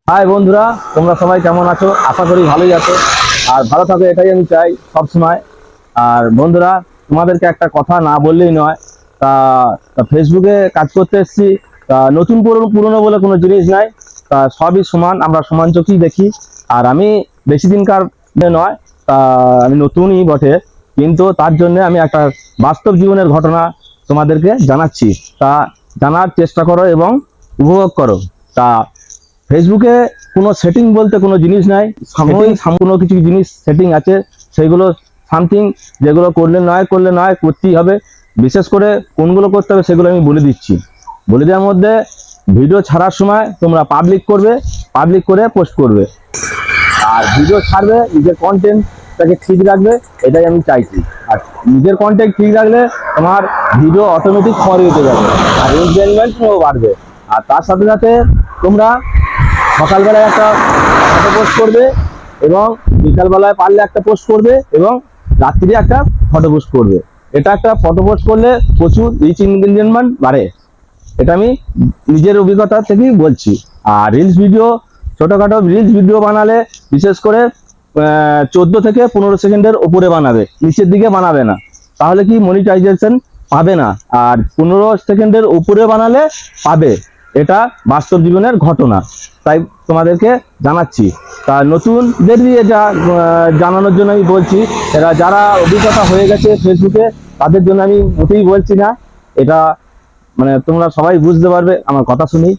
High বন্ধুরা, তোমরা সবাই কেমন আছো? আশা করি ভালোই আছো। আর ভালো থাকো এটাই আমি চাই সব সময়। আর বন্ধুরা, তোমাদেরকে একটা কথা না বললেই নয়। তা ফেসবুকে কাজ করতে এসেছি। তা নতুন পুরনো পুরনো বলে কোনো জিনিস নাই। তা সবই সমান, আমরা সমান চোখেই দেখি। আর আমি বেশি দিনকার নয়। তা আমি নতুনই বটে, কিন্তু তার জন্য আমি একটা বাস্তব জীবনের ঘটনা তোমাদেরকে জানাচ্ছি। তা জানার চেষ্টা করো এবং উপভোগ করো। তা ফেসবুকে কোনো সেটিং বলতে কোনো জিনিস নাই। সাময়িক কোনো কিছু জিনিস সেটিং আছে, সেগুলো সামথিং যেগুলো করলে নয় করতেই হবে। বিশেষ করে কোনগুলো করতে হবে সেগুলো আমি বলে দিচ্ছি। বলে দেওয়ার মধ্যে ভিডিও ছাড়ার সময় তোমরা পাবলিক করবে, পাবলিক করে পোস্ট করবে। আর ভিডিও ছাড়বে, নিজের কন্টেন্টটাকে ঠিক রাখবে, এটাই আমি চাইছি। আর নিজের কন্টেন্ট ঠিক রাখলে তোমার ভিডিও অটোমেটিক ফরওয়ার্ড হয়ে যাবে, আর এনগেজমেন্টও বাড়বে। আর তার সাথে সাথে তোমরা সকালবেলায় একটা ফটো পোস্ট করবে, এবং বিকালবেলায় পারলে একটা পোস্ট করবে, এবং রাত্রি একটা ফটো পোস্ট করবে। এটা একটা ফটো পোস্ট করলে প্রচুর রিচ এনগেজমেন্ট বাড়ে, এটা আমি নিজের অভিজ্ঞতা থেকেই বলছি। আর রিলস ভিডিও, ছোটখাটো রিলস ভিডিও বানালে বিশেষ করে 14 থেকে 15 সেকেন্ডের উপরে বানাবে, নিচের দিকে বানাবে না। তাহলে কি মনিটাইজেশন পাবে না। আর 15 সেকেন্ডের উপরে বানালে পাবে, এটা বাস্তব জীবনের ঘটনা। তাই তোমাদেরকে জানাচ্ছি। তা নতুনদের দিয়ে জানানোর জন্য আমি বলছি। এরা যারা অভিজ্ঞতা হয়ে গেছে ফেসবুকে, তাদের জন্য আমি মোটেই বলছি না। এটা মানে তোমরা সবাই বুঝতে পারবে আমার কথা শুনেই।